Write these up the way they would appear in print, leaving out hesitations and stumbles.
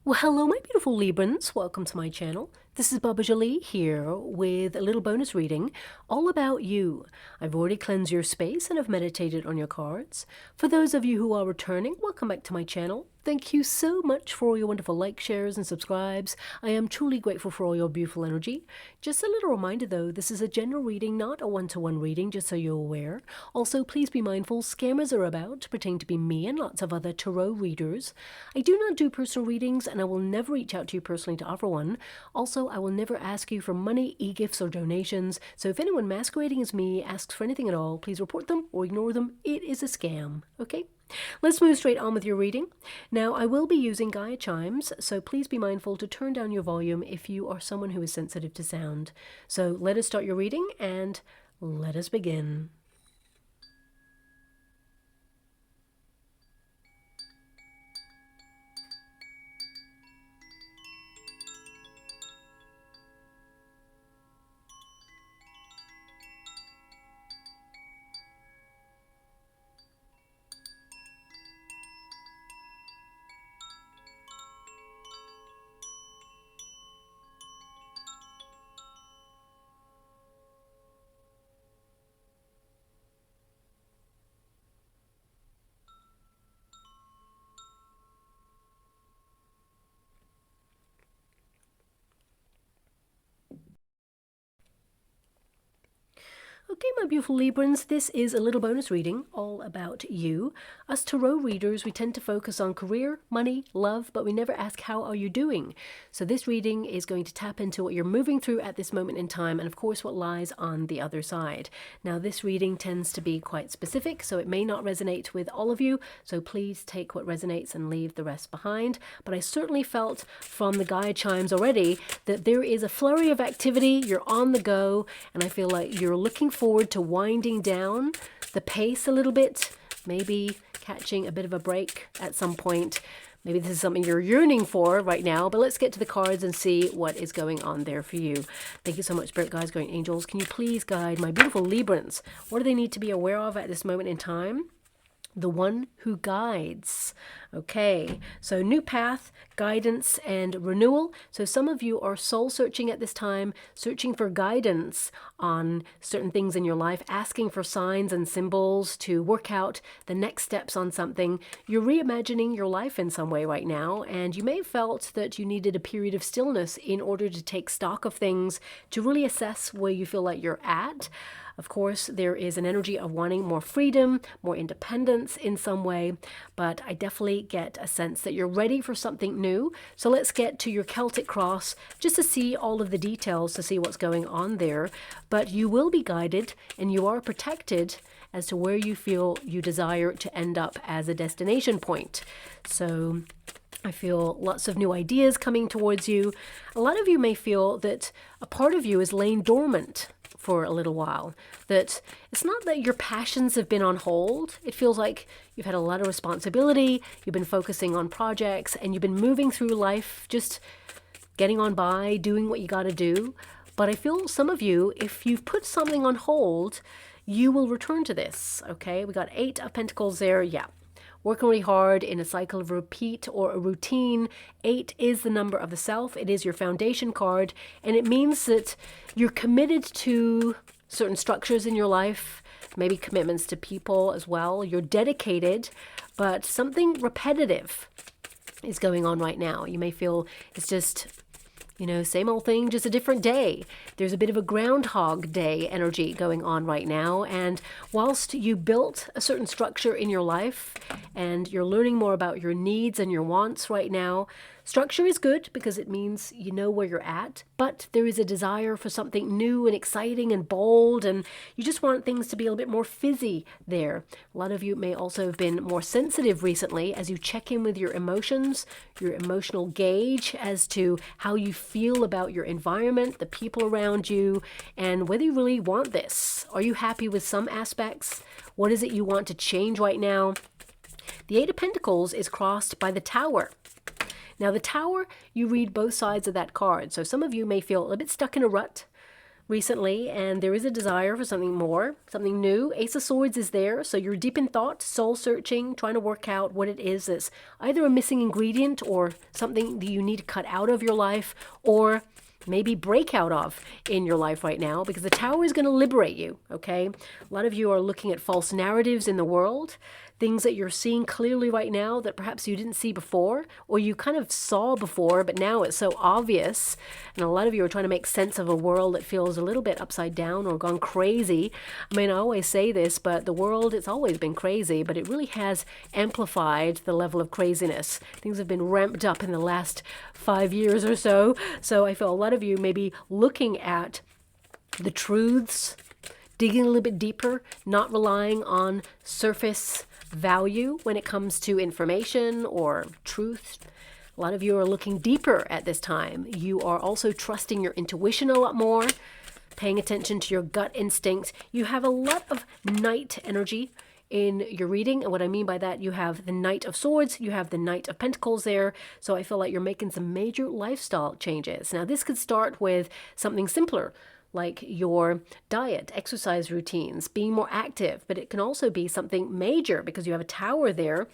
Well, hello, my beautiful Librans. Welcome to my channel. This is Baba Jolie here with a little bonus reading all about you. I've already cleansed your space and have meditated on your cards. For those of you who are returning, welcome back to my channel. Thank you so much for all your wonderful likes, shares, and subscribes. I am truly grateful for all your beautiful energy. Just a little reminder though, this is a general reading, not a one-to-one reading, just so you're aware. Also, please be mindful, scammers are about, pretending to be me and lots of other tarot readers. I do not do personal readings, and I will never reach out to you personally to offer one. Also, I will never ask you for money, e-gifts, or donations, so if anyone masquerading as me asks for anything at all, please report them or ignore them. It is a scam, okay? Let's move straight on with your reading. Now, I will be using Gaia chimes, so please be mindful to turn down your volume if you are someone who is sensitive to sound. So let us start your reading, and let us begin. Okay, my beautiful Librans, this is a little bonus reading all about you. Us tarot readers, we tend to focus on career, money, love, but we never ask how are you doing. So this reading is going to tap into what you're moving through at this moment in time and of course what lies on the other side. Now this reading tends to be quite specific, so it may not resonate with all of you, so please take what resonates and leave the rest behind. But I certainly felt from the Gaia chimes already that there is a flurry of activity, you're on the go, and I feel like you're looking forward to winding down the pace a little bit, maybe catching a bit of a break at some point. Maybe this is something you're yearning for right now, but let's get to the cards and see what is going on there for you. Thank you so much, Spirit Guides, Guardian Angels. Can you please guide my beautiful Librans? What do they need to be aware of at this moment in time? The one who guides. Okay, so new path, guidance, and renewal. So some of you are soul searching at this time, searching for guidance on certain things in your life, asking for signs and symbols to work out the next steps on something. You're reimagining your life in some way right now, and you may have felt that you needed a period of stillness in order to take stock of things, to really assess where you feel like you're at. Of course, there is an energy of wanting more freedom, more independence in some way, but I definitely get a sense that you're ready for something new. So let's get to your Celtic cross just to see all of the details, to see what's going on there. But you will be guided and you are protected as to where you feel you desire to end up as a destination point. So I feel lots of new ideas coming towards you. A lot of you may feel that a part of you is laying dormant for a little while, that it's not that your passions have been on hold. It feels like you've had a lot of responsibility, you've been focusing on projects, and you've been moving through life, just getting on by, doing what you got to do. But I feel some of you, if you've put something on hold, you will return to this, okay? We got 8 of Pentacles there, yeah. Working really hard in a cycle of repeat or a routine. 8 is the number of the self. It is your foundation card. And it means that you're committed to certain structures in your life, maybe commitments to people as well. You're dedicated, but something repetitive is going on right now. You may feel it's just, you know, same old thing, just a different day. There's a bit of a Groundhog Day energy going on right now. And whilst you built a certain structure in your life and you're learning more about your needs and your wants right now, structure is good because it means you know where you're at, but there is a desire for something new and exciting and bold, and you just want things to be a little bit more fizzy there. A lot of you may also have been more sensitive recently as you check in with your emotions, your emotional gauge as to how you feel about your environment, the people around you, and whether you really want this. Are you happy with some aspects? What is it you want to change right now? The 8 of Pentacles is crossed by the Tower. Now the Tower, you read both sides of that card. So some of you may feel a bit stuck in a rut, recently, and there is a desire for something more, something new. Ace of Swords is there, so you're deep in thought, soul searching, trying to work out what it is that's either a missing ingredient or something that you need to cut out of your life, or maybe break out of in your life right now, because the Tower is going to liberate you, okay? A lot of you are looking at false narratives in the world, things that you're seeing clearly right now that perhaps you didn't see before, or you kind of saw before, but now it's so obvious. And a lot of you are trying to make sense of a world that feels a little bit upside down or gone crazy. I mean, I always say this, but the world, it's always been crazy, but it really has amplified the level of craziness. Things have been ramped up in the last 5 years or so. So I feel a lot of you may be looking at the truths, digging a little bit deeper, not relying on surface value when it comes to information or truth. A lot of you are looking deeper at this time. You are also trusting your intuition a lot more, paying attention to your gut instinct. You have a lot of Knight energy in your reading, and what I mean by that, you have the Knight of Swords, you have the Knight of Pentacles there, so I feel like you're making some major lifestyle changes. Now this could start with something simpler, like your diet, exercise routines, being more active, but it can also be something major because you have a Tower there.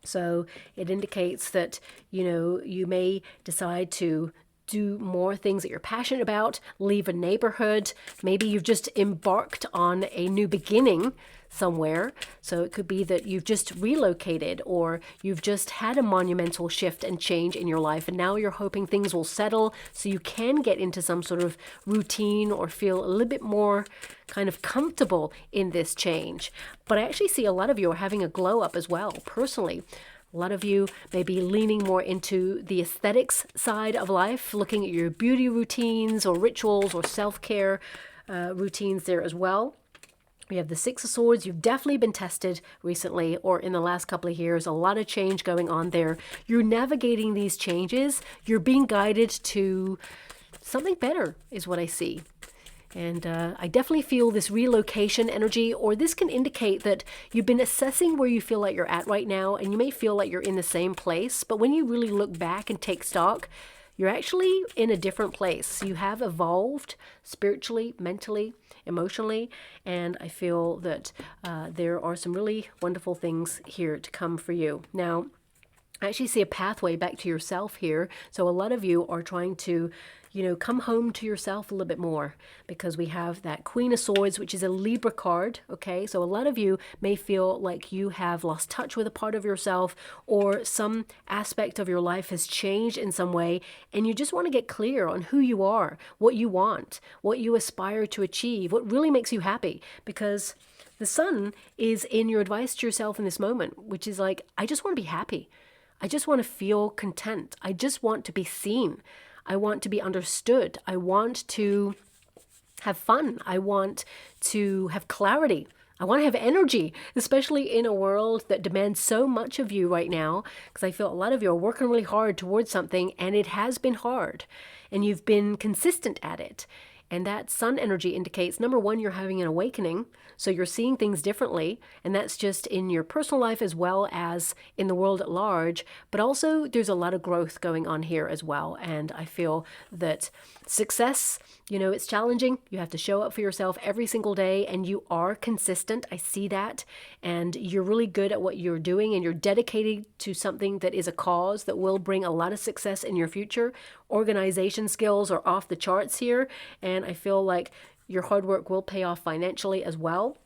So it indicates that, you know, you may decide to do more things that you're passionate about, leave a neighborhood. Maybe you've just embarked on a new beginning somewhere. So it could be that you've just relocated, or you've just had a monumental shift and change in your life, and now you're hoping things will settle so you can get into some sort of routine or feel a little bit more kind of comfortable in this change. But I actually see a lot of you are having a glow up as well, personally. A lot of you may be leaning more into the aesthetics side of life, looking at your beauty routines or rituals or self-care routines there as well. We have the Six of Swords. You've definitely been tested recently or in the last couple of years. A lot of change going on there. You're navigating these changes. You're being guided to something better is what I see. And I definitely feel this relocation energy, or this can indicate that you've been assessing where you feel like you're at right now, and you may feel like you're in the same place. But when you really look back and take stock, you're actually in a different place. You have evolved spiritually, mentally, emotionally, and I feel that there are some really wonderful things here to come for you. Now, I actually see a pathway back to yourself here. So a lot of you are trying to, you know, come home to yourself a little bit more, because we have that Queen of Swords, which is a Libra card. Okay, so a lot of you may feel like you have lost touch with a part of yourself, or some aspect of your life has changed in some way, and you just want to get clear on who you are, what you want, what you aspire to achieve, what really makes you happy, because the Sun is in your advice to yourself in this moment, which is like, I just want to be happy. I just want to feel content. I just want to be seen. I want to be understood. I want to have fun. I want to have clarity. I want to have energy, especially in a world that demands so much of you right now, because I feel a lot of you are working really hard towards something, and it has been hard, and you've been consistent at it. And that Sun energy indicates, number one, you're having an awakening. So you're seeing things differently. And that's just in your personal life as well as in the world at large. But also there's a lot of growth going on here as well. And I feel that success, you know, it's challenging. You have to show up for yourself every single day, and you are consistent. I see that. And you're really good at what you're doing, and you're dedicated to something that is a cause that will bring a lot of success in your future. Organization skills are off the charts here. And I feel like your hard work will pay off financially as well.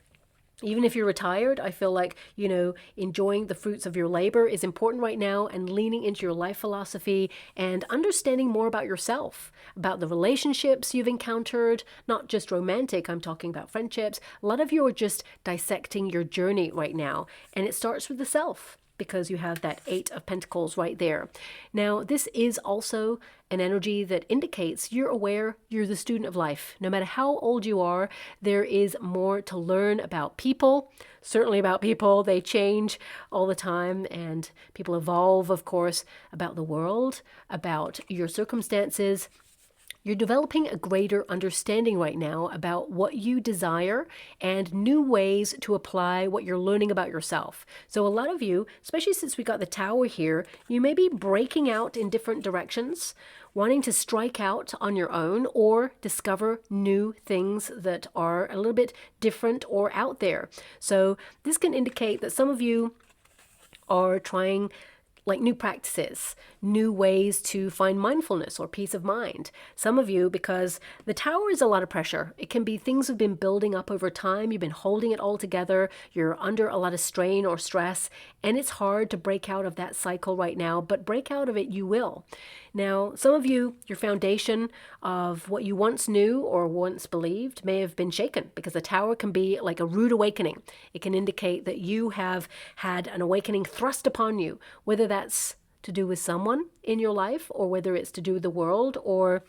Even if you're retired, I feel like, you know, enjoying the fruits of your labor is important right now, and leaning into your life philosophy and understanding more about yourself, about the relationships you've encountered, not just romantic, I'm talking about friendships. A lot of you are just dissecting your journey right now, and it starts with the self, because you have that Eight of Pentacles right there. Now, this is also an energy that indicates you're aware, you're the student of life. No matter how old you are, there is more to learn about people, certainly about people. They change all the time, and people evolve, of course, about the world, about your circumstances. You're developing a greater understanding right now about what you desire and new ways to apply what you're learning about yourself. So a lot of you, especially since we got the Tower here, you may be breaking out in different directions wanting to strike out on your own or discover new things that are a little bit different or out there. So this can indicate that some of you are trying like new practices, new ways to find mindfulness or peace of mind. Some of you, because the tower is a lot of pressure. It can be things have been building up over time. You've been holding it all together. You're under a lot of strain or stress, and it's hard to break out of that cycle right now, but break out of it you will. Now, some of you, your foundation of what you once knew or once believed may have been shaken, because the tower can be like a rude awakening. It can indicate that you have had an awakening thrust upon you, whether that's to do with someone in your life or whether it's to do with the world, or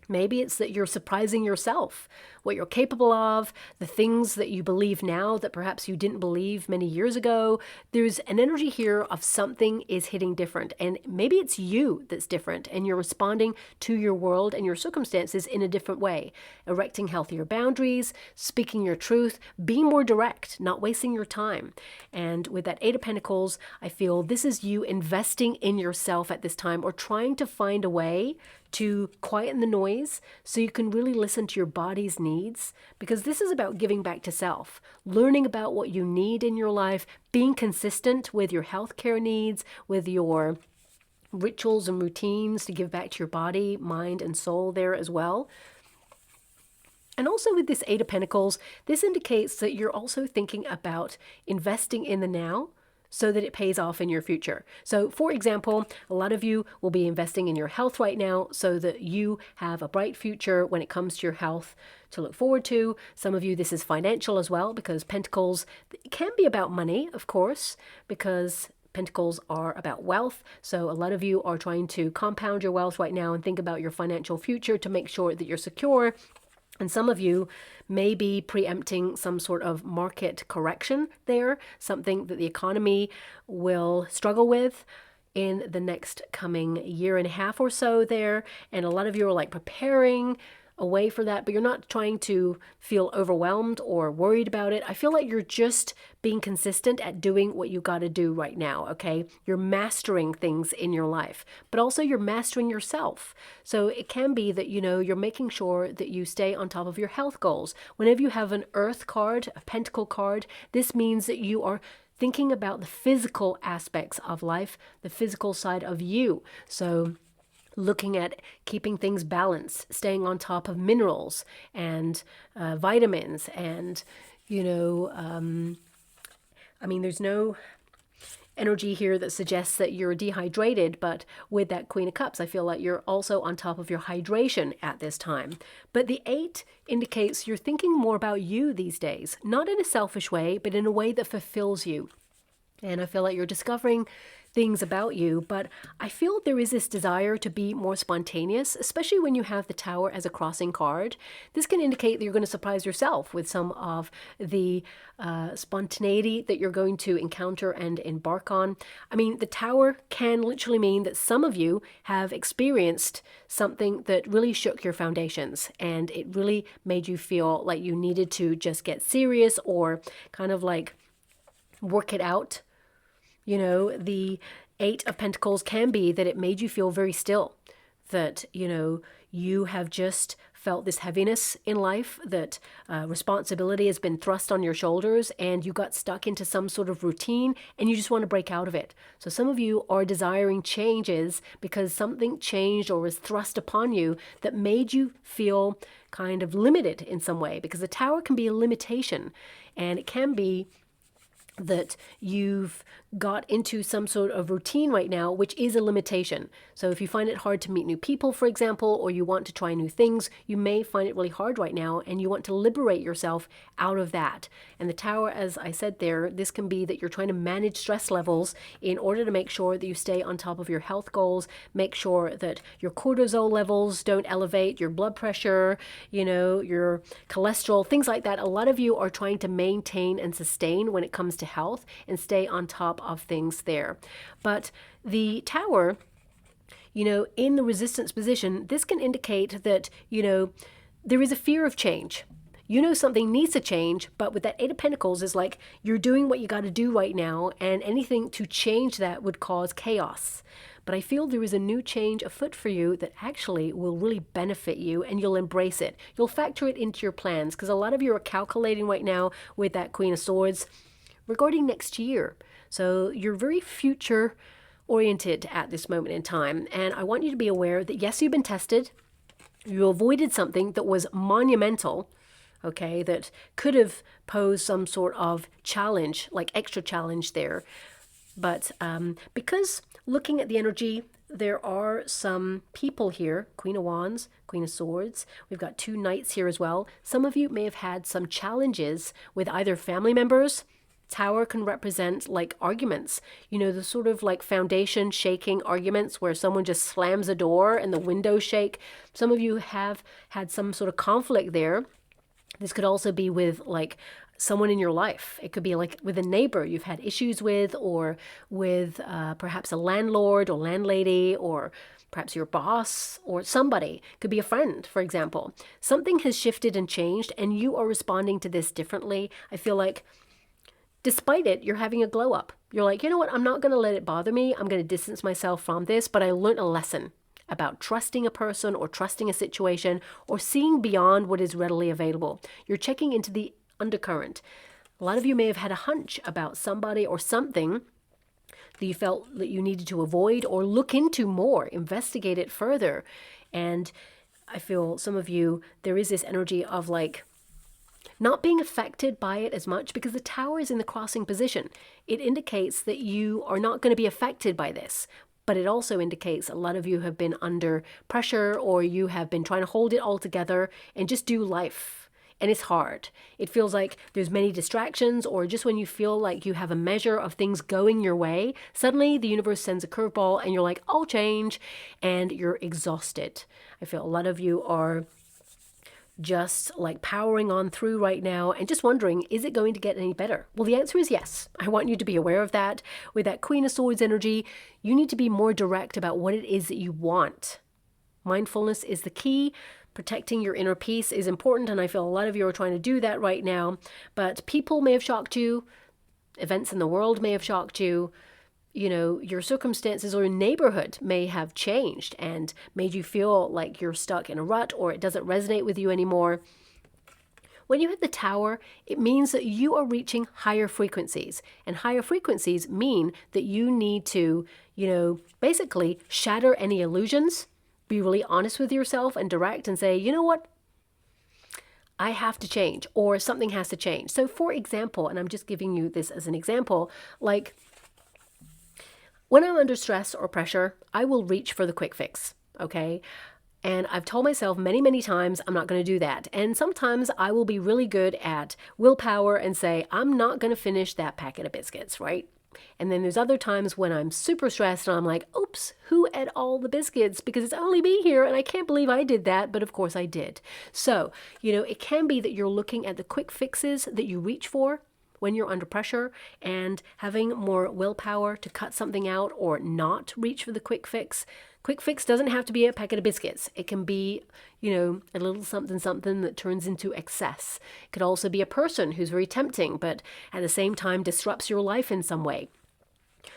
maybe it's that you're surprising yourself, what you're capable of, the things that you believe now that perhaps you didn't believe many years ago. There's an energy here of something is hitting different, and maybe it's you that's different and you're responding to your world and your circumstances in a different way, erecting healthier boundaries, speaking your truth, being more direct, not wasting your time. And with that Eight of Pentacles, I feel this is you investing in yourself at this time, or trying to find a way to quieten the noise so you can really listen to your body's needs, because this is about giving back to self, learning about what you need in your life, being consistent with your healthcare needs, with your rituals and routines to give back to your body, mind, and soul there as well. And also with this Eight of Pentacles, this indicates that you're also thinking about investing in the now, so that it pays off in your future. So for example, a lot of you will be investing in your health right now so that you have a bright future when it comes to your health to look forward to. Some of you, this is financial as well, because Pentacles can be about money, of course, because Pentacles are about wealth. So a lot of you are trying to compound your wealth right now and think about your financial future to make sure that you're secure. And some of you may be preempting some sort of market correction there, something that the economy will struggle with in the next coming year and a half or so there. And a lot of you are like preparing a way for that, but you're not trying to feel overwhelmed or worried about it. I feel like you're just being consistent at doing what you got to do right now, okay? You're mastering things in your life, but also you're mastering yourself. So it can be that, you know, you're making sure that you stay on top of your health goals. Whenever you have an Earth card, a Pentacle card, this means that you are thinking about the physical aspects of life, the physical side of you. So looking at keeping things balanced, staying on top of minerals and vitamins, and, you know, I mean, there's no energy here that suggests that you're dehydrated, but with that Queen of Cups, I feel like you're also on top of your hydration at this time. But the Eight indicates you're thinking more about you these days, not in a selfish way, but in a way that fulfills you. And I feel like you're discovering things about you, but I feel there is this desire to be more spontaneous, especially when you have the Tower as a crossing card. This can indicate that you're going to surprise yourself with some of the spontaneity that you're going to encounter and embark on. I mean, the Tower can literally mean that some of you have experienced something that really shook your foundations, and it really made you feel like you needed to just get serious or kind of like work it out. You know, the Eight of Pentacles can be that it made you feel very still, that, you know, you have just felt this heaviness in life, that responsibility has been thrust on your shoulders and you got stuck into some sort of routine and you just want to break out of it. So some of you are desiring changes because something changed or was thrust upon you that made you feel kind of limited in some way, because the Tower can be a limitation, and it can be that you've got into some sort of routine right now, which is a limitation. So if you find it hard to meet new people, for example, or you want to try new things, you may find it really hard right now, and you want to liberate yourself out of that. And the Tower, as I said there, this can be that you're trying to manage stress levels in order to make sure that you stay on top of your health goals, make sure that your cortisol levels don't elevate, your blood pressure, you know, your cholesterol, things like that. A lot of you are trying to maintain and sustain when it comes to health and stay on top of things there. But the Tower, you know, in the resistance position, this can indicate that, you know, there is a fear of change. You know something needs to change, but with that Eight of Pentacles, it's like you're doing what you got to do right now, and anything to change that would cause chaos. But I feel there is a new change afoot for you that actually will really benefit you, and you'll embrace it. You'll factor it into your plans, because a lot of you are calculating right now with that Queen of Swords regarding next year. So you're very future oriented at this moment in time. And I want you to be aware that yes, you've been tested. You avoided something that was monumental, okay, that could have posed some sort of challenge, like extra challenge there. But because looking at the energy, there are some people here, Queen of Wands, Queen of Swords. We've got two Knights here as well. Some of you may have had some challenges with either family members. Tower can represent like arguments, you know, the sort of like foundation shaking arguments where someone just slams a door and the windows shake. Some of you have had some sort of conflict there. This could also be with like someone in your life. It could be like with a neighbor you've had issues with, or with perhaps a landlord or landlady, or perhaps your boss or somebody. It could be a friend, for example. Something has shifted and changed, and you are responding to this differently. I feel like despite it, you're having a glow up. You're like, you know what? I'm not going to let it bother me. I'm going to distance myself from this, but I learned a lesson about trusting a person or trusting a situation or seeing beyond what is readily available. You're checking into the undercurrent. A lot of you may have had a hunch about somebody or something that you felt that you needed to avoid or look into more, investigate it further. And I feel some of you, there is this energy of like, not being affected by it as much because the Tower is in the crossing position. It indicates that you are not going to be affected by this, but it also indicates a lot of you have been under pressure, or you have been trying to hold it all together and just do life. And it's hard. It feels like there's many distractions, or just when you feel like you have a measure of things going your way, suddenly the universe sends a curveball and you're like, I'll change, and you're exhausted. I feel a lot of you are just like powering on through right now and just wondering, is it going to get any better? Well, the answer is yes. I want you to be aware of that. With that Queen of Swords energy, you need to be more direct about what it is that you want. Mindfulness is the key. Protecting your inner peace is important, and I feel a lot of you are trying to do that right now. But people may have shocked you. Events in the world may have shocked you. You know, your circumstances or your neighborhood may have changed and made you feel like you're stuck in a rut, or it doesn't resonate with you anymore. When you hit the Tower, it means that you are reaching higher frequencies, and higher frequencies mean that you need to, you know, basically shatter any illusions, be really honest with yourself and direct and say, you know what? I have to change, or something has to change. So for example, and I'm just giving you this as an example, like, when I'm under stress or pressure, I will reach for the quick fix, okay? And I've told myself many, many times I'm not going to do that. And sometimes I will be really good at willpower and say, I'm not going to finish that packet of biscuits, right? And then there's other times when I'm super stressed and I'm like, oops, who ate all the biscuits? Because it's only me here and I can't believe I did that, but of course I did. So, you know, it can be that you're looking at the quick fixes that you reach for when you're under pressure, and having more willpower to cut something out or not reach for the quick fix. Quick fix doesn't have to be a packet of biscuits. It can be, you know, a little something that turns into excess. It could also be a person who's very tempting, but at the same time disrupts your life in some way.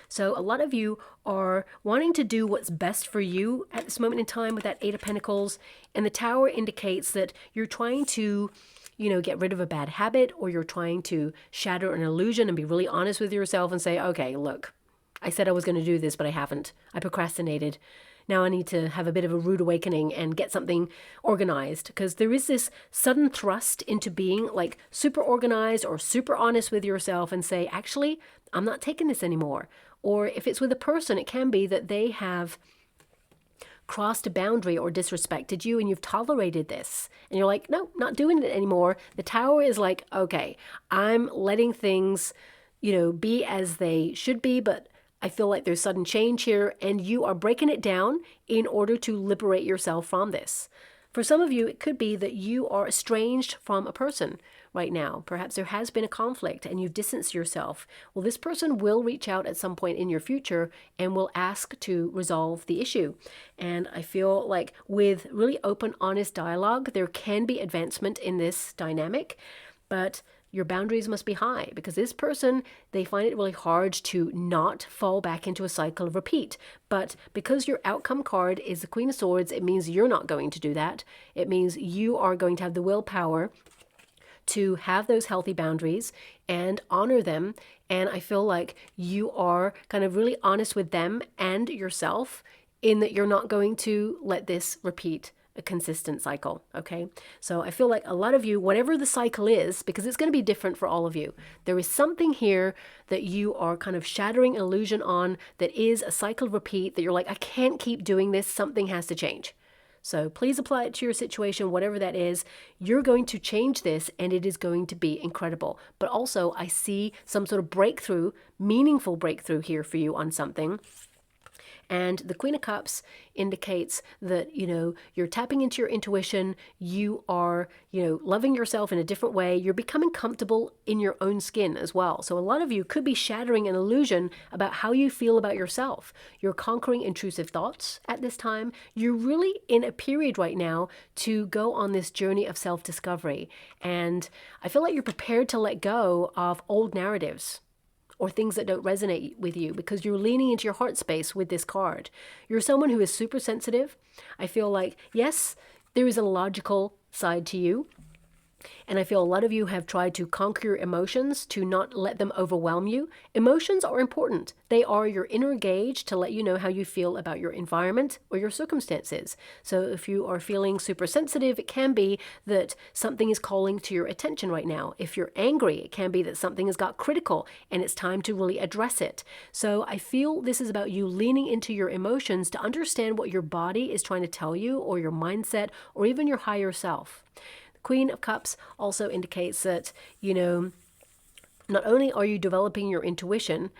So a lot of you are wanting to do what's best for you at this moment in time with that Eight of Pentacles, and the Tower indicates that you're trying to, you know, get rid of a bad habit, or you're trying to shatter an illusion and be really honest with yourself and say, okay, look, I said I was going to do this, but I haven't. I procrastinated. Now I need to have a bit of a rude awakening and get something organized, because there is this sudden thrust into being like super organized or super honest with yourself and say, actually, I'm not taking this anymore. Or if it's with a person, it can be that they have crossed a boundary or disrespected you and you've tolerated this and you're like, no, not doing it anymore. The Tower is like, okay, I'm letting things, you know, be as they should be, but I feel like there's sudden change here, and you are breaking it down in order to liberate yourself from this. For some of you, it could be that you are estranged from a person right now. Perhaps there has been a conflict and you've distanced yourself. Well, this person will reach out at some point in your future and will ask to resolve the issue. And I feel like with really open, honest dialogue, there can be advancement in this dynamic, but your boundaries must be high, because this person, they find it really hard to not fall back into a cycle of repeat. But because your outcome card is the Queen of Swords, it means you're not going to do that. It means you are going to have the willpower to have those healthy boundaries and honor them. And I feel like you are kind of really honest with them and yourself in that you're not going to let this repeat a consistent cycle. Okay. So I feel like a lot of you, whatever the cycle is, because it's going to be different for all of you, there is something here that you are kind of shattering illusion on that is a cycle repeat that you're like, I can't keep doing this. Something has to change. So please apply it to your situation, whatever that is. You're going to change this and it is going to be incredible. But also I see some sort of breakthrough, meaningful breakthrough here for you on something. And the Queen of Cups indicates that, you're tapping into your intuition. You are, loving yourself in a different way. You're becoming comfortable in your own skin as well. So a lot of you could be shattering an illusion about how you feel about yourself. You're conquering intrusive thoughts at this time. You're really in a period right now to go on this journey of self-discovery. And I feel like you're prepared to let go of old narratives or things that don't resonate with you, because you're leaning into your heart space with this card. You're someone who is super sensitive. I feel like, yes, there is a logical side to you. And I feel a lot of you have tried to conquer your emotions, to not let them overwhelm you. Emotions are important. They are your inner gauge to let you know how you feel about your environment or your circumstances. So if you are feeling super sensitive, it can be that something is calling to your attention right now. If you're angry, it can be that something has got critical and it's time to really address it. So I feel this is about you leaning into your emotions to understand what your body is trying to tell you, or your mindset, or even your higher self. Queen of Cups also indicates that, not only are you developing your intuition,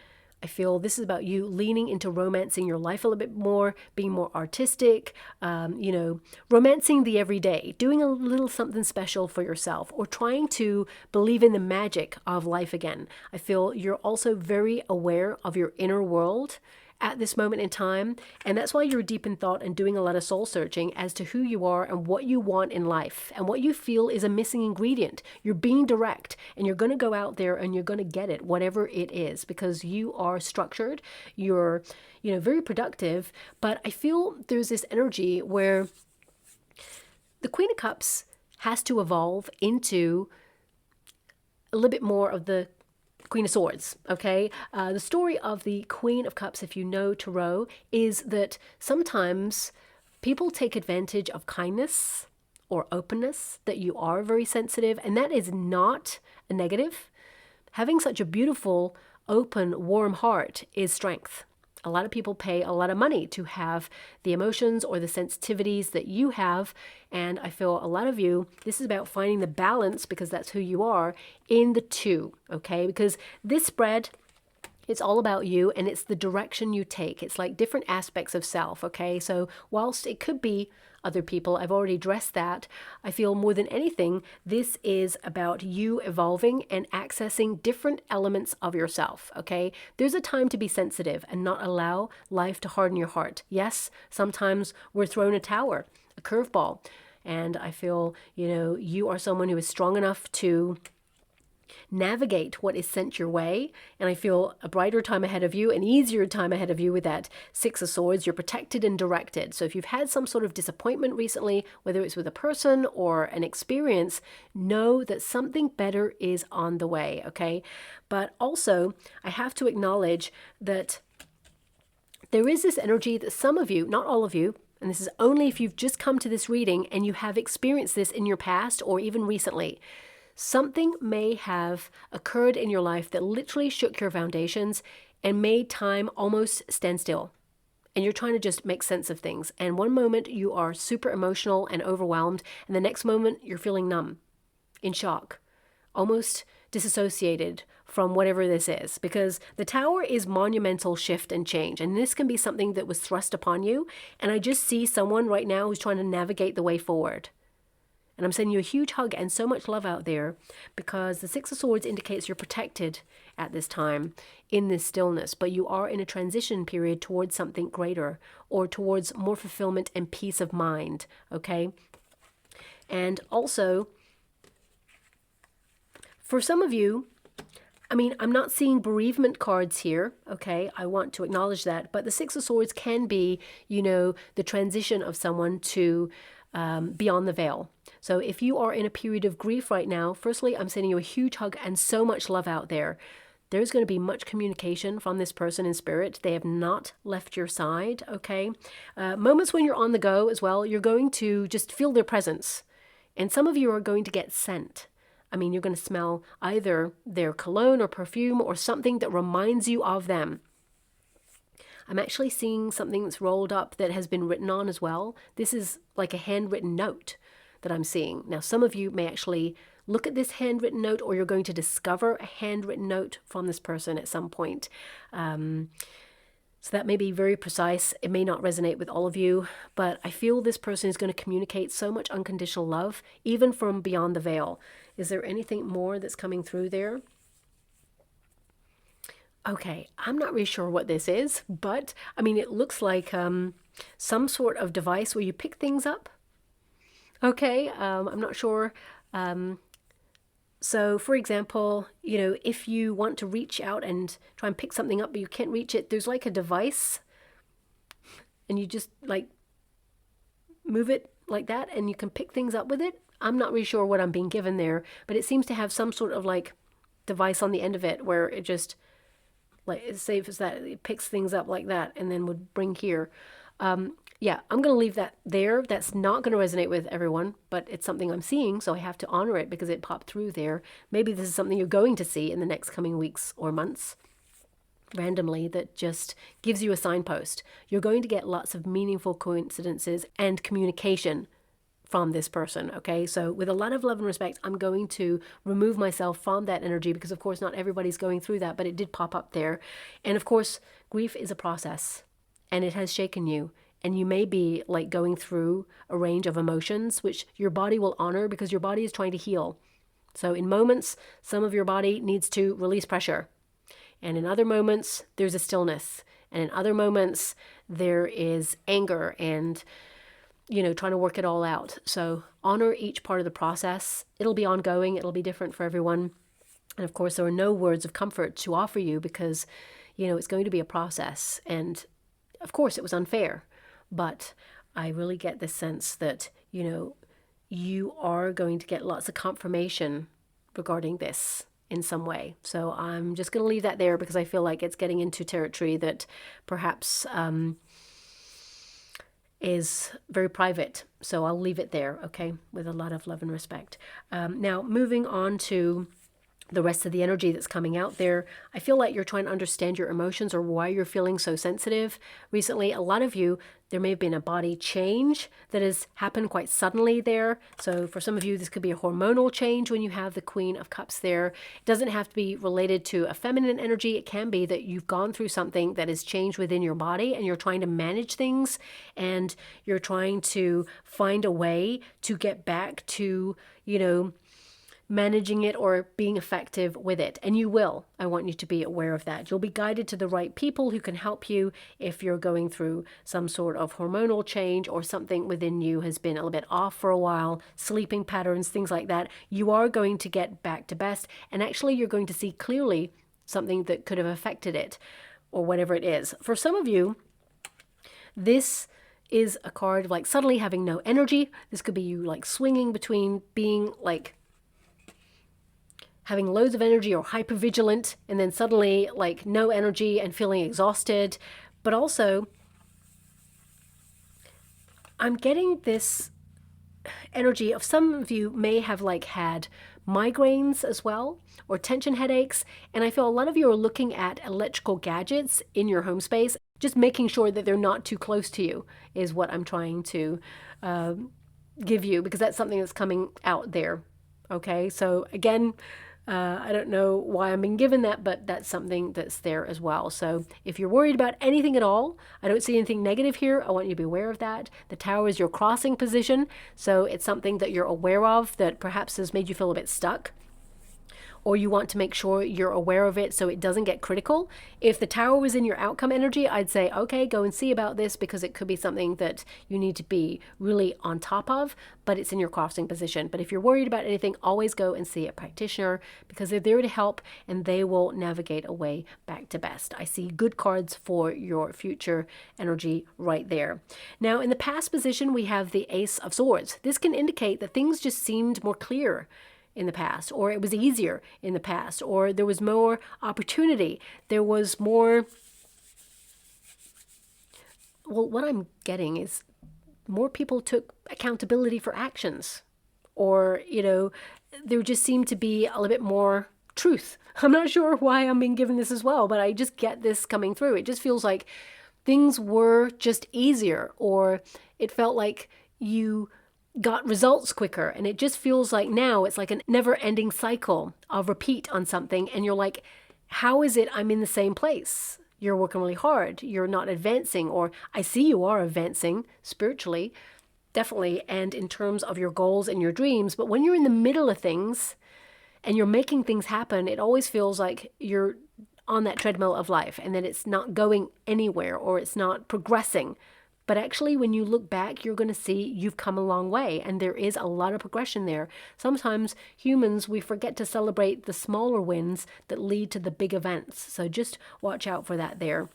I feel this is about you leaning into romancing your life a little bit more, being more artistic, romancing the everyday, doing a little something special for yourself, or trying to believe in the magic of life again. I feel you're also very aware of your inner world at this moment in time, and that's why you're deep in thought and doing a lot of soul searching as to who you are and what you want in life and what you feel is a missing ingredient. You're being direct, and you're going to go out there and you're going to get it, whatever it is, because you are structured, you're very productive. But I feel there's this energy where the Queen of Cups has to evolve into a little bit more of the Queen of Swords, okay? The story of the Queen of Cups, if you know Tarot, is that sometimes people take advantage of kindness or openness, that you are very sensitive, and that is not a negative. Having such a beautiful, open, warm heart is strength. A lot of people pay a lot of money to have the emotions or the sensitivities that you have. And I feel a lot of you, this is about finding the balance, because that's who you are, in the two, okay? Because this spread, it's all about you, and it's the direction you take. It's like different aspects of self, okay? So whilst it could be other people, I've already addressed that, I feel more than anything, this is about you evolving and accessing different elements of yourself, okay? There's a time to be sensitive and not allow life to harden your heart. Yes, sometimes we're thrown a tower, a curveball, and I feel, you are someone who is strong enough to navigate what is sent your way, and I feel a brighter time ahead of you, an easier time ahead of you with that Six of Swords. You're protected and directed. So if you've had some sort of disappointment recently, whether it's with a person or an experience, know that something better is on the way, okay? But also, I have to acknowledge that there is this energy that some of you, not all of you, and this is only if you've just come to this reading and you have experienced this in your past or even recently, something may have occurred in your life that literally shook your foundations and made time almost stand still. And you're trying to just make sense of things. And one moment you are super emotional and overwhelmed, and the next moment you're feeling numb, in shock, almost disassociated from whatever this is, because the Tower is monumental shift and change, and this can be something that was thrust upon you, and I just see someone right now who's trying to navigate the way forward. And I'm sending you a huge hug and so much love out there, because the Six of Swords indicates you're protected at this time in this stillness, but you are in a transition period towards something greater, or towards more fulfillment and peace of mind, okay? And also, for some of you, I mean, I'm not seeing bereavement cards here, okay? I want to acknowledge that. But the Six of Swords can be, you know, the transition of someone to beyond the veil. So if you are in a period of grief right now, firstly, I'm sending you a huge hug and so much love out there. There's going to be much communication from this person in spirit. They have not left your side, okay? Moments when you're on the go as well, you're going to just feel their presence. And some of you are going to get sent. I mean, you're going to smell either their cologne or perfume or something that reminds you of them. I'm actually seeing something that's rolled up that has been written on as well. This is like a handwritten note that I'm seeing. Now, some of you may actually look at this handwritten note, or you're going to discover a handwritten note from this person at some point. So that may be very precise. It may not resonate with all of you, but I feel this person is going to communicate so much unconditional love, even from beyond the veil. Is there anything more that's coming through there? Okay, I'm not really sure what this is, but I mean, it looks like some sort of device where you pick things up. Okay, I'm not sure. So, for example, you know, if you want to reach out and try and pick something up, but you can't reach it, there's like a device, and you just like move it like that, and you can pick things up with it. I'm not really sure what I'm being given there, but it seems to have some sort of like device on the end of it where it just, like, say if it's that, it picks things up like that and then would bring here. Yeah, I'm going to leave that there. That's not going to resonate with everyone, but it's something I'm seeing, so I have to honor it because it popped through there. Maybe this is something you're going to see in the next coming weeks or months, randomly, that just gives you a signpost. You're going to get lots of meaningful coincidences and communication from this person, okay? So with a lot of love and respect, I'm going to remove myself from that energy because, of course, not everybody's going through that, but it did pop up there. And, of course, grief is a process, and it has shaken you. And you may be like going through a range of emotions, which your body will honor because your body is trying to heal. So in moments, some of your body needs to release pressure. And in other moments, there's a stillness. And in other moments, there is anger and, you know, trying to work it all out. So honor each part of the process. It'll be ongoing. It'll be different for everyone. And of course, there are no words of comfort to offer you because, you know, it's going to be a process. And of course, it was unfair. But I really get this sense that, you know, you are going to get lots of confirmation regarding this in some way. So I'm just going to leave that there because I feel like it's getting into territory that perhaps is very private. So I'll leave it there, okay, with a lot of love and respect. Now, moving on to the rest of the energy that's coming out there. I feel like you're trying to understand your emotions or why you're feeling so sensitive. Recently, a lot of you, there may have been a body change that has happened quite suddenly there. So for some of you, this could be a hormonal change when you have the Queen of Cups there. It doesn't have to be related to a feminine energy. It can be that you've gone through something that has changed within your body and you're trying to manage things and you're trying to find a way to get back to, you know, managing it or being effective with it. And you will. I want you to be aware of that. You'll be guided to the right people who can help you if you're going through some sort of hormonal change or something within you has been a little bit off for a while, sleeping patterns, things like that. You are going to get back to best, and actually you're going to see clearly something that could have affected it or whatever it is. For some of you, this is a card of like suddenly having no energy. This could be you like swinging between being like having loads of energy or hypervigilant and then suddenly like no energy and feeling exhausted. But also, I'm getting this energy of some of you may have like had migraines as well or tension headaches. And I feel a lot of you are looking at electrical gadgets in your home space, just making sure that they're not too close to you is what I'm trying to give you, because that's something that's coming out there. Okay, so again, I don't know why I'm being given that, but that's something that's there as well. So if you're worried about anything at all, I don't see anything negative here. I want you to be aware of that. The Tower is your crossing position, so it's something that you're aware of that perhaps has made you feel a bit stuck, or you want to make sure you're aware of it so it doesn't get critical. If the Tower was in your outcome energy, I'd say, okay, go and see about this, because it could be something that you need to be really on top of, but it's in your crossing position. But if you're worried about anything, always go and see a practitioner, because they're there to help and they will navigate a way back to best. I see good cards for your future energy right there. Now, in the past position, we have the Ace of Swords. This can indicate that things just seemed more clear in the past, or it was easier in the past, or there was more opportunity. There was more, well, what I'm getting is more people took accountability for actions, or, there just seemed to be a little bit more truth. I'm not sure why I'm being given this as well, but I just get this coming through. It just feels like things were just easier, or it felt like you got results quicker, and it just feels like now it's like a never-ending cycle of repeat on something, and you're like, how is it I'm in the same place? You're working really hard, you're not advancing, or I see you are advancing spiritually, definitely, and in terms of your goals and your dreams, but when you're in the middle of things and you're making things happen, it always feels like you're on that treadmill of life and that it's not going anywhere, or it's not progressing. But actually, when you look back, you're going to see you've come a long way, and there is a lot of progression there. Sometimes humans, we forget to celebrate the smaller wins that lead to the big events. So just watch out for that there.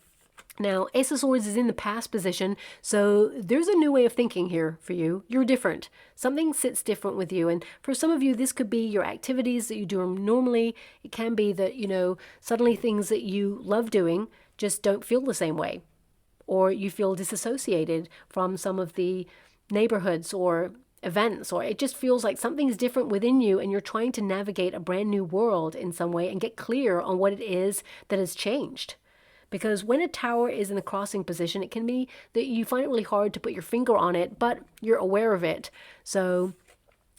Now, Ace of Swords is in the past position, so there's a new way of thinking here for you. You're different. Something sits different with you. And for some of you, this could be your activities that you do normally. It can be that, suddenly things that you love doing just don't feel the same way, or you feel disassociated from some of the neighborhoods or events, or it just feels like something's different within you and you're trying to navigate a brand new world in some way and get clear on what it is that has changed. Because when a Tower is in the crossing position, it can be that you find it really hard to put your finger on it, but you're aware of it. So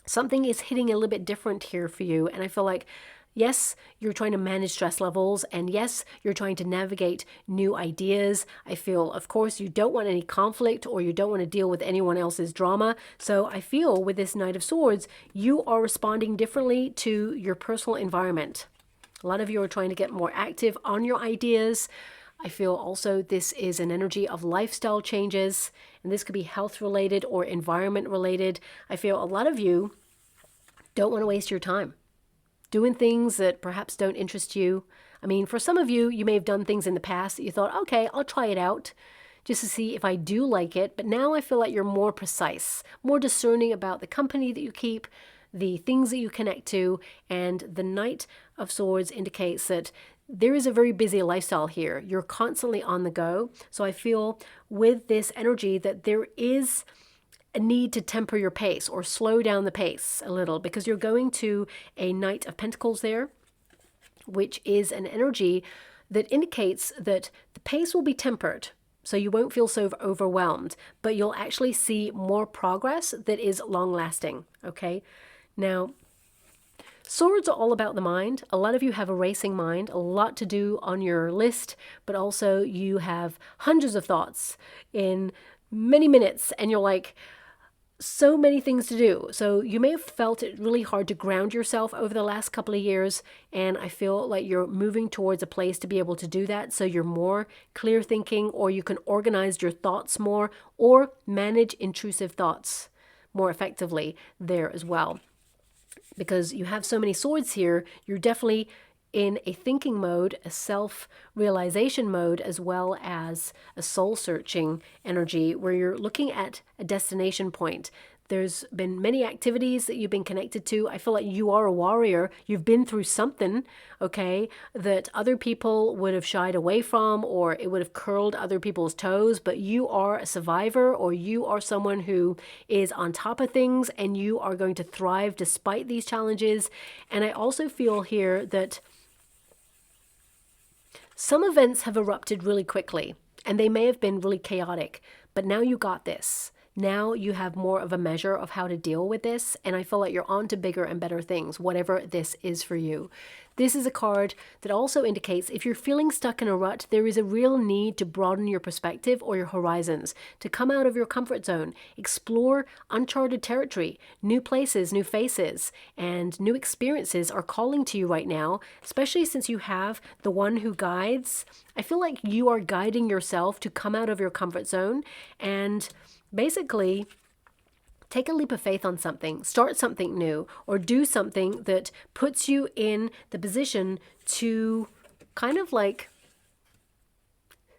something is hitting a little bit different here for you, and I feel like, yes, you're trying to manage stress levels, and yes, you're trying to navigate new ideas. I feel, of course, you don't want any conflict, or you don't want to deal with anyone else's drama. So I feel with this Knight of Swords, you are responding differently to your personal environment. A lot of you are trying to get more active on your ideas. I feel also this is an energy of lifestyle changes, and this could be health related or environment related. I feel a lot of you don't want to waste your time doing things that perhaps don't interest you. I mean, for some of you, you may have done things in the past that you thought, okay, I'll try it out just to see if I do like it. But now I feel like you're more precise, more discerning about the company that you keep, the things that you connect to. And the Knight of Swords indicates that there is a very busy lifestyle here. You're constantly on the go. So I feel with this energy that there is a need to temper your pace or slow down the pace a little, because you're going to a Knight of Pentacles there, which is an energy that indicates that the pace will be tempered. So you won't feel so overwhelmed, but you'll actually see more progress that is long lasting. Okay. Now, swords are all about the mind. A lot of you have a racing mind, a lot to do on your list, but also you have hundreds of thoughts in many minutes, and you're like, so many things to do. So you may have felt it really hard to ground yourself over the last couple of years, and I feel like you're moving towards a place to be able to do that. So you're more clear thinking, or you can organize your thoughts more, or manage intrusive thoughts more effectively there as well. Because you have so many swords here, you're definitely in a thinking mode, a self-realization mode, as well as a soul-searching energy where you're looking at a destination point. There's been many activities that you've been connected to. I feel like you are a warrior. You've been through something, okay, that other people would have shied away from, or it would have curled other people's toes, but you are a survivor, or you are someone who is on top of things, and you are going to thrive despite these challenges. And I also feel here that some events have erupted really quickly, and they may have been really chaotic, but now you got this. Now you have more of a measure of how to deal with this, and I feel like you're on to bigger and better things, whatever this is for you. This is a card that also indicates if you're feeling stuck in a rut, there is a real need to broaden your perspective or your horizons, to come out of your comfort zone, explore uncharted territory, new places, new faces, and new experiences are calling to you right now, especially since you have the one who guides. I feel like you are guiding yourself to come out of your comfort zone and basically take a leap of faith on something, start something new, or do something that puts you in the position to kind of like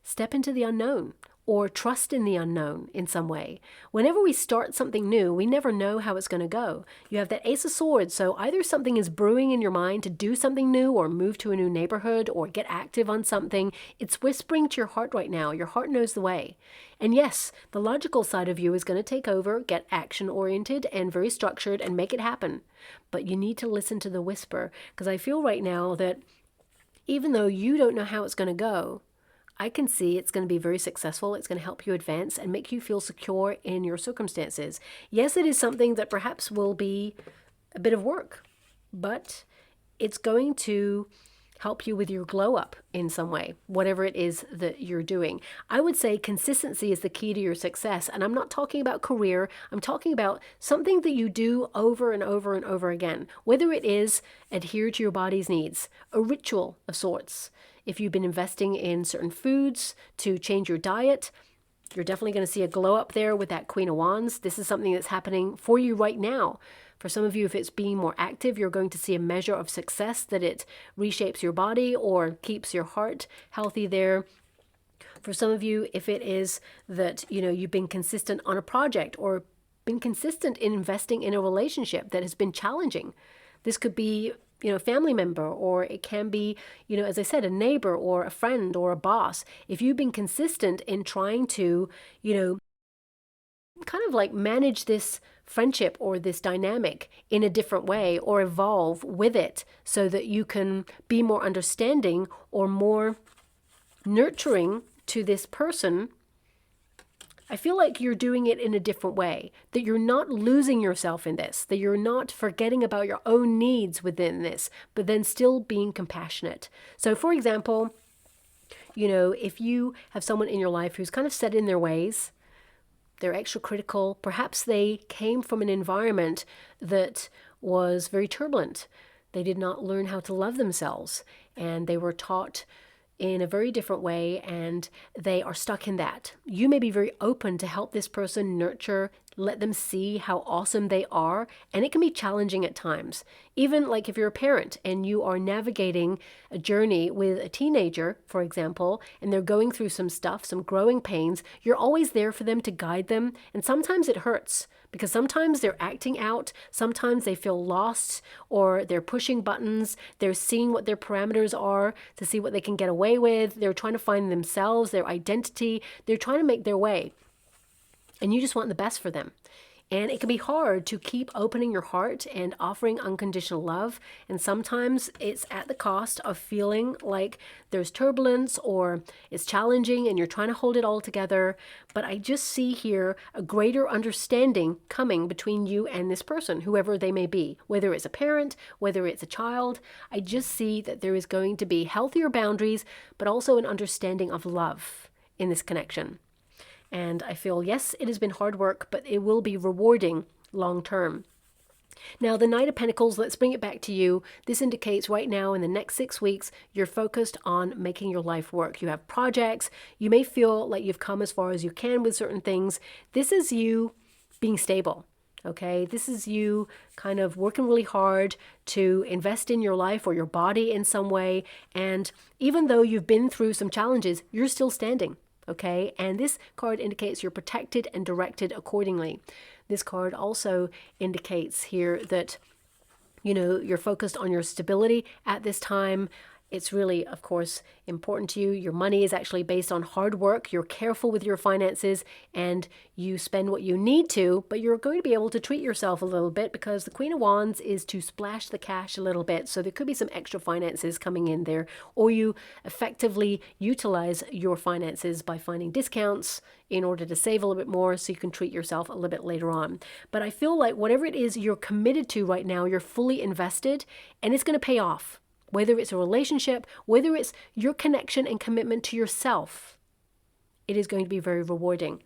step into the unknown or trust in the unknown in some way. Whenever we start something new, we never know how it's going to go. You have that Ace of Swords, so either something is brewing in your mind to do something new or move to a new neighborhood or get active on something. It's whispering to your heart right now. Your heart knows the way. And yes, the logical side of you is going to take over, get action-oriented and very structured and make it happen. But you need to listen to the whisper, because I feel right now that even though you don't know how it's going to go, I can see it's going to be very successful. It's going to help you advance and make you feel secure in your circumstances. Yes, it is something that perhaps will be a bit of work, but it's going to help you with your glow up in some way, whatever it is that you're doing. I would say consistency is the key to your success. And I'm not talking about career. I'm talking about something that you do over and over and over again, whether it is adhere to your body's needs, a ritual of sorts. If you've been investing in certain foods to change your diet, you're definitely going to see a glow up there with that Queen of Wands. This is something that's happening for you right now. For some of you, if it's being more active, you're going to see a measure of success, that it reshapes your body or keeps your heart healthy there. For some of you, if it is that, you've been consistent on a project or been consistent in investing in a relationship that has been challenging. This could be family member, or it can be, as I said, a neighbor or a friend or a boss. If you've been consistent in trying to, kind of like manage this friendship or this dynamic in a different way or evolve with it so that you can be more understanding or more nurturing to this person, I feel like you're doing it in a different way, that you're not losing yourself in this, that you're not forgetting about your own needs within this, but then still being compassionate. So for example, if you have someone in your life who's kind of set in their ways, they're extra critical, perhaps they came from an environment that was very turbulent. They did not learn how to love themselves, and they were taught in a very different way, and they are stuck in that. You may be very open to help this person nurture, let them see how awesome they are, and it can be challenging at times. Even like if you're a parent and you are navigating a journey with a teenager, for example, and they're going through some stuff, some growing pains, you're always there for them to guide them, and sometimes it hurts. Because sometimes they're acting out, sometimes they feel lost, or they're pushing buttons, they're seeing what their parameters are to see what they can get away with, they're trying to find themselves, their identity, they're trying to make their way. And you just want the best for them. And it can be hard to keep opening your heart and offering unconditional love. And sometimes it's at the cost of feeling like there's turbulence or it's challenging and you're trying to hold it all together. But I just see here a greater understanding coming between you and this person, whoever they may be, whether it's a parent, whether it's a child. I just see that there is going to be healthier boundaries, but also an understanding of love in this connection. And I feel, yes, it has been hard work, but it will be rewarding long term. Now, the Knight of Pentacles, let's bring it back to you. This indicates right now in the next 6 weeks, you're focused on making your life work. You have projects. You may feel like you've come as far as you can with certain things. This is you being stable. Okay, this is you kind of working really hard to invest in your life or your body in some way. And even though you've been through some challenges, you're still standing. Okay, and this card indicates you're protected and directed accordingly. This card also indicates here that, you're focused on your stability at this time. it's really, of course, important to you. Your money is actually based on hard work. You're careful with your finances and you spend what you need to, but you're going to be able to treat yourself a little bit because the Queen of Wands is to splash the cash a little bit. So there could be some extra finances coming in there, or you effectively utilize your finances by finding discounts in order to save a little bit more so you can treat yourself a little bit later on. But I feel like whatever it is you're committed to right now, you're fully invested and it's going to pay off. Whether it's a relationship, whether it's your connection and commitment to yourself, it is going to be very rewarding.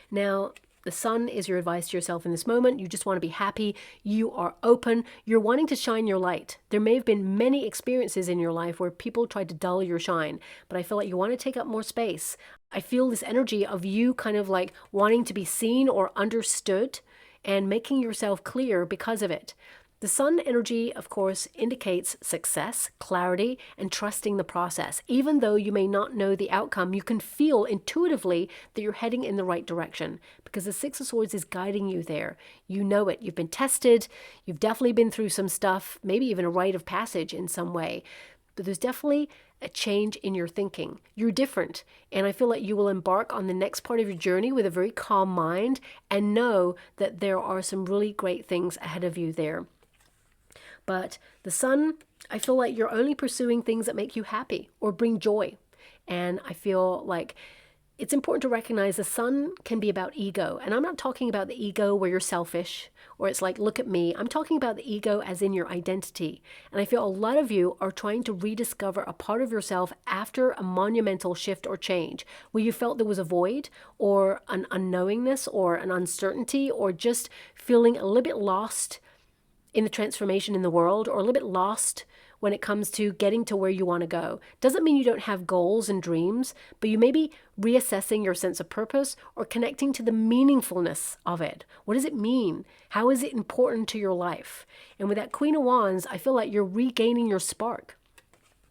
Now, the sun is your advice to yourself in this moment. You just want to be happy. You are open. You're wanting to shine your light. There may have been many experiences in your life where people tried to dull your shine, but I feel like you want to take up more space. I feel this energy of you kind of like wanting to be seen or understood and making yourself clear because of it. The sun energy, of course, indicates success, clarity, and trusting the process. Even though you may not know the outcome, you can feel intuitively that you're heading in the right direction because the Six of Swords is guiding you there. You know it. You've been tested. You've definitely been through some stuff, maybe even a rite of passage in some way. But there's definitely a change in your thinking. You're different. And I feel like you will embark on the next part of your journey with a very calm mind and know that there are some really great things ahead of you there. But the sun, I feel like you're only pursuing things that make you happy or bring joy. And I feel like it's important to recognize the sun can be about ego. And I'm not talking about the ego where you're selfish or it's like, look at me. I'm talking about the ego as in your identity. And I feel a lot of you are trying to rediscover a part of yourself after a monumental shift or change where you felt there was a void or an unknowingness or an uncertainty or just feeling a little bit lost in the transformation in the world or a little bit lost when it comes to getting to where you want to go. Doesn't mean you don't have goals and dreams, but you may be reassessing your sense of purpose or connecting to the meaningfulness of it. What does it mean? How is it important to your life? And with that Queen of Wands, I feel like you're regaining your spark,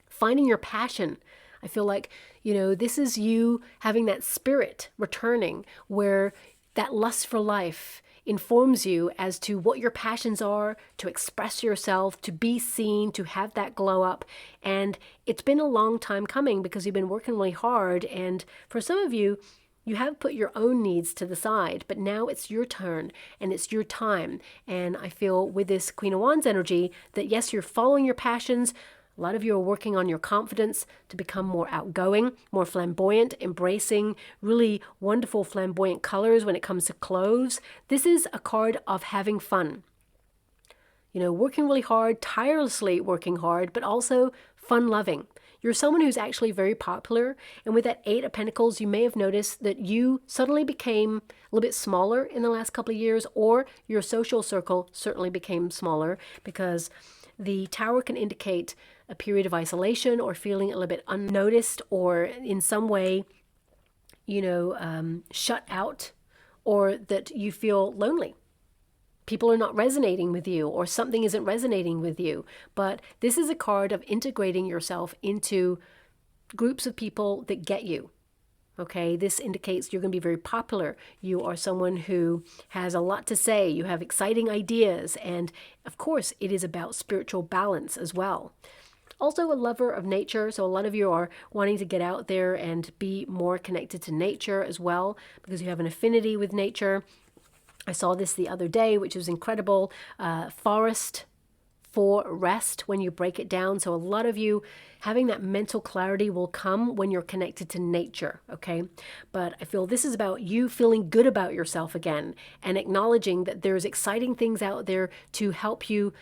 finding your passion. I feel like, this is you having that spirit returning where that lust for life informs you as to what your passions are, to express yourself, to be seen, to have that glow up. And it's been a long time coming because you've been working really hard. And for some of you, you have put your own needs to the side, but now it's your turn and it's your time. And I feel with this Queen of Wands energy that yes, you're following your passions. A lot of you are working on your confidence to become more outgoing, more flamboyant, embracing really wonderful flamboyant colors when it comes to clothes. This is a card of having fun. Working really hard, tirelessly working hard, but also fun-loving. You're someone who's actually very popular. And with that Eight of Pentacles, you may have noticed that you suddenly became a little bit smaller in the last couple of years, or your social circle certainly became smaller because the Tower can indicate a period of isolation or feeling a little bit unnoticed or in some way, shut out, or that you feel lonely. People are not resonating with you or something isn't resonating with you. But this is a card of integrating yourself into groups of people that get you. Okay, this indicates you're going to be very popular. You are someone who has a lot to say. You have exciting ideas. And of course, it is about spiritual balance as well. Also a lover of nature. So a lot of you are wanting to get out there and be more connected to nature as well because you have an affinity with nature. I saw this the other day, which was incredible. Forest for rest when you break it down. So a lot of you having that mental clarity will come when you're connected to nature, okay? But I feel this is about you feeling good about yourself again and acknowledging that there's exciting things out there to help you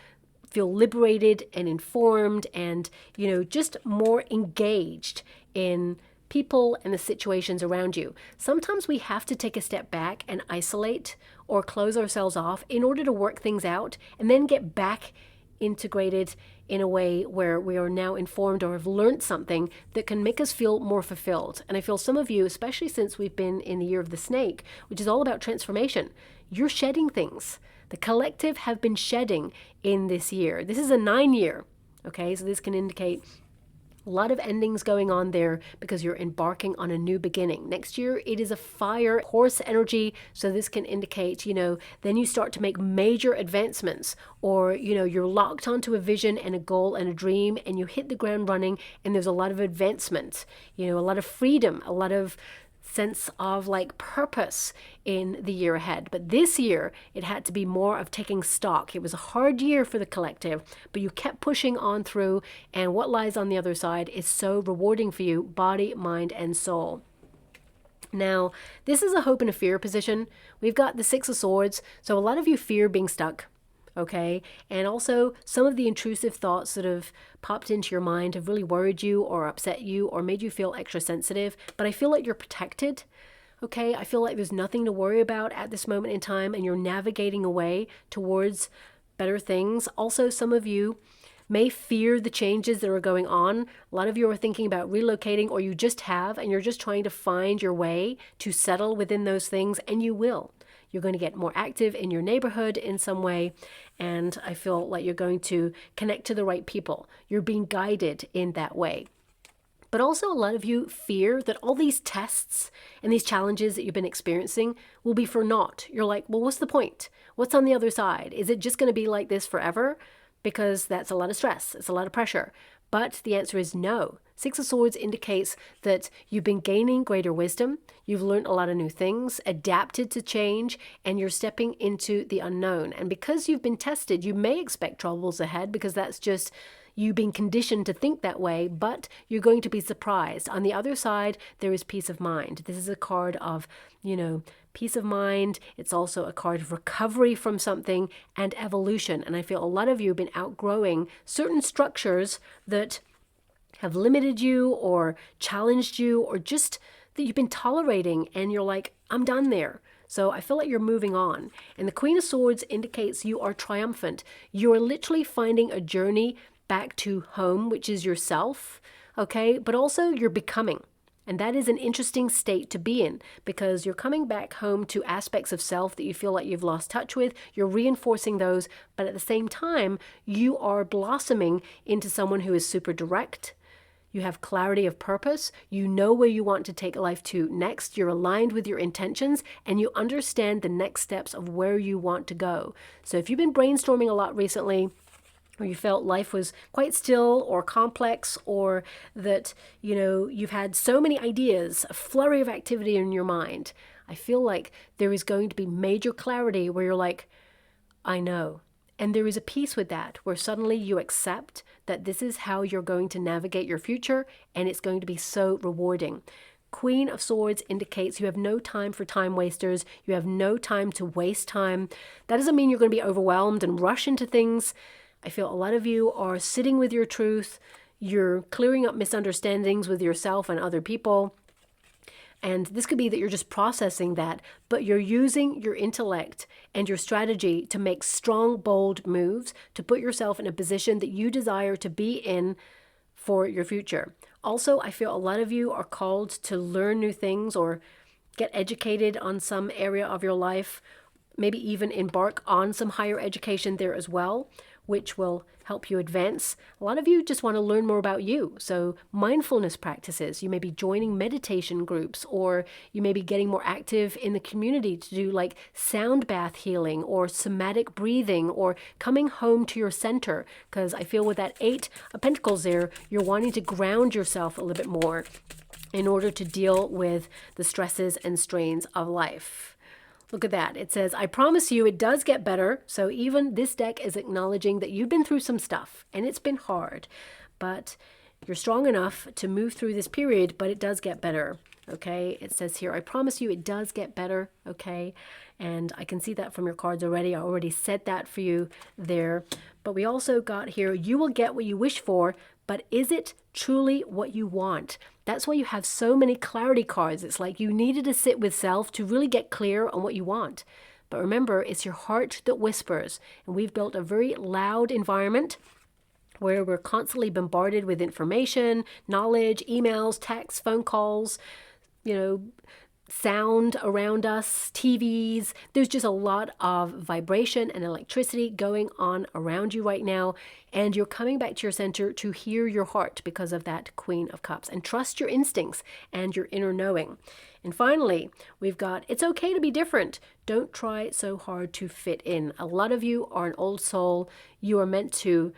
feel liberated and informed and, just more engaged in people and the situations around you. Sometimes we have to take a step back and isolate or close ourselves off in order to work things out and then get back integrated in a way where we are now informed or have learned something that can make us feel more fulfilled. And I feel some of you, especially since we've been in the year of the snake, which is all about transformation, you're shedding things. The collective have been shedding in this year. This is a 9 year, okay? So this can indicate A lot of endings going on there because you're embarking on a new beginning. Next year, it is a fire horse energy. So this can indicate, then you start to make major advancements, or, you're locked onto a vision and a goal and a dream, and you hit the ground running, and there's a lot of advancement, a lot of freedom, a lot of sense of like purpose in the year ahead. But this year, it had to be more of taking stock. It was a hard year for the collective, but you kept pushing on through, and what lies on the other side is so rewarding for you, body, mind, and soul. Now, this is a hope and a fear position. We've got the Six of Swords, so a lot of you fear being stuck. Okay, and also some of the intrusive thoughts that have popped into your mind have really worried you or upset you or made you feel extra sensitive, but I feel like you're protected. Okay, I feel like there's nothing to worry about at this moment in time, and you're navigating away towards better things. Also, some of you may fear the changes that are going on. A lot of you are thinking about relocating, or you just have, and you're just trying to find your way to settle within those things, and you will. You're going to get more active in your neighborhood in some way, and I feel like you're going to connect to the right people. You're being guided in that way. But also a lot of you fear that all these tests and these challenges that you've been experiencing will be for naught. You're like, well, what's the point? What's on the other side? Is it just going to be like this forever? Because that's a lot of stress. It's a lot of pressure. But the answer is no. Six of Swords indicates that you've been gaining greater wisdom. You've learned a lot of new things, adapted to change, and you're stepping into the unknown. And because you've been tested, you may expect troubles ahead, because that's just you being conditioned to think that way, but you're going to be surprised. On the other side, there is peace of mind. This is a card of, peace of mind. It's also a card of recovery from something and evolution. And I feel a lot of you have been outgrowing certain structures that have limited you or challenged you, or just that you've been tolerating, and you're like, I'm done there. So I feel like you're moving on. And the Queen of Swords indicates you are triumphant. You are literally finding a journey back to home, which is yourself, okay? But also you're becoming. And that is an interesting state to be in, because you're coming back home to aspects of self that you feel like you've lost touch with. You're reinforcing those, but at the same time, you are blossoming into someone who is super direct. You have clarity of purpose. You know where you want to take life to next. You're aligned with your intentions, and you understand the next steps of where you want to go. So if you've been brainstorming a lot recently, or you felt life was quite still or complex, or that, you've had so many ideas, a flurry of activity in your mind, I feel like there is going to be major clarity where you're like, I know. And there is a peace with that, where suddenly you accept that this is how you're going to navigate your future, and it's going to be so rewarding. Queen of Swords indicates you have no time for time wasters. You have no time to waste time. That doesn't mean you're going to be overwhelmed and rush into things. I feel a lot of you are sitting with your truth. You're clearing up misunderstandings with yourself and other people. And this could be that you're just processing that, but you're using your intellect and your strategy to make strong, bold moves to put yourself in a position that you desire to be in for your future. Also, I feel a lot of you are called to learn new things or get educated on some area of your life, maybe even embark on some higher education there as well, which will help you advance. A lot of you just want to learn more about you. So mindfulness practices, you may be joining meditation groups, or you may be getting more active in the community to do like sound bath healing or somatic breathing, or coming home to your center. Because I feel with that 8 of Pentacles there, you're wanting to ground yourself a little bit more in order to deal with the stresses and strains of life. Look at that. It says, I promise you it does get better. So even this deck is acknowledging that you've been through some stuff and it's been hard, but you're strong enough to move through this period, but it does get better. Okay. It says here, I promise you it does get better. Okay. And I can see that from your cards already. I already said that for you there. But we also got here, you will get what you wish for, but is it truly what you want? That's why you have so many clarity cards. It's like you needed to sit with self to really get clear on what you want. But remember, it's your heart that whispers. And we've built a very loud environment where we're constantly bombarded with information, knowledge, emails, texts, phone calls, sound around us, TVs. There's just a lot of vibration and electricity going on around you right now, and you're coming back to your center to hear your heart because of that Queen of Cups, and trust your instincts and your inner knowing. And finally, we've got, it's okay to be different. Don't try so hard to fit in. A lot of you are an old soul. You are meant to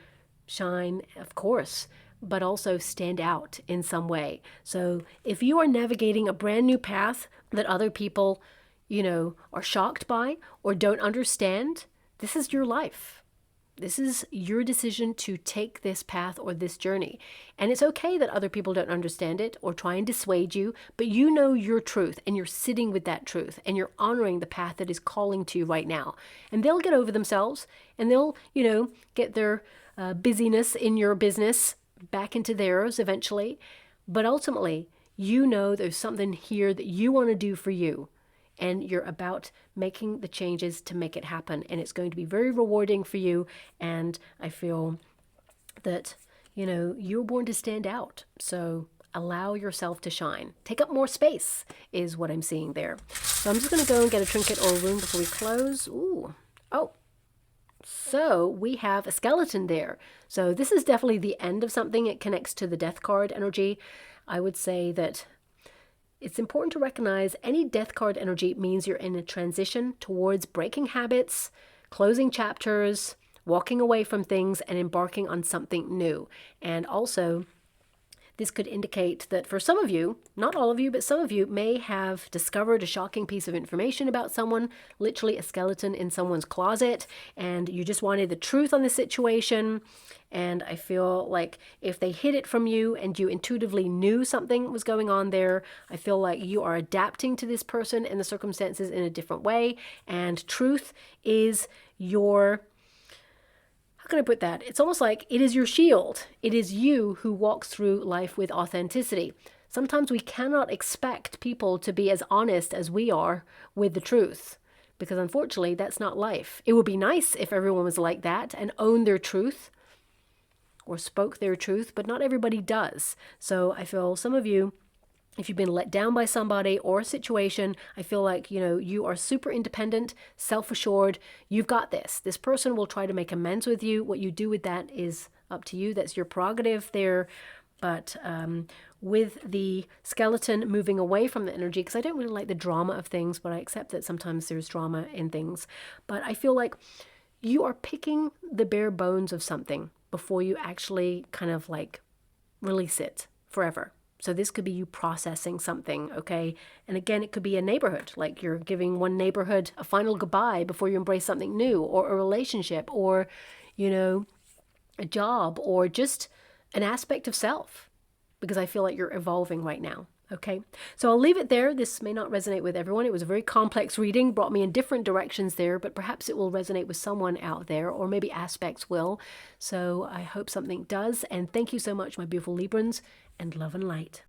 shine, of course, but also stand out in some way. So if you are navigating a brand new path that other people, are shocked by or don't understand, this is your life. This is your decision to take this path or this journey. And it's okay that other people don't understand it or try and dissuade you, but you know your truth and you're sitting with that truth and you're honoring the path that is calling to you right now. And they'll get over themselves and they'll, get their busyness in your business back into theirs eventually. But ultimately, there's something here that you want to do for you. And you're about making the changes to make it happen. And it's going to be very rewarding for you. And I feel that, you're born to stand out. So allow yourself to shine. Take up more space is what I'm seeing there. So I'm just going to go and get a trinket or a rune before we close. Ooh. Oh. So we have a skeleton there. So this is definitely the end of something. It connects to the death card energy. I would say that it's important to recognize any death card energy means you're in a transition towards breaking habits, closing chapters, walking away from things, and embarking on something new. And also, this could indicate that for some of you, not all of you, but some of you may have discovered a shocking piece of information about someone, literally a skeleton in someone's closet, and you just wanted the truth on the situation. And I feel like if they hid it from you and you intuitively knew something was going on there, I feel like you are adapting to this person and the circumstances in a different way. And truth is your, how can I put that? It's almost like it is your shield. It is you who walks through life with authenticity. Sometimes we cannot expect people to be as honest as we are with the truth, because unfortunately that's not life. It would be nice if everyone was like that and owned their truth or spoke their truth, but not everybody does. So I feel some of you, if you've been let down by somebody or a situation, I feel like, you are super independent, self-assured. You've got this. This person will try to make amends with you. What you do with that is up to you. That's your prerogative there. But with the skeleton moving away from the energy, because I don't really like the drama of things, but I accept that sometimes there's drama in things. But I feel like you are picking the bare bones of something before you actually kind of like release it forever. So this could be you processing something, okay? And again, it could be a neighborhood, like you're giving one neighborhood a final goodbye before you embrace something new, or a relationship, or, a job, or just an aspect of self, because I feel like you're evolving right now. Okay, so I'll leave it there. This may not resonate with everyone. It was a very complex reading, brought me in different directions there, but perhaps it will resonate with someone out there, or maybe aspects will. So I hope something does. And thank you so much, my beautiful Librans, and love and light.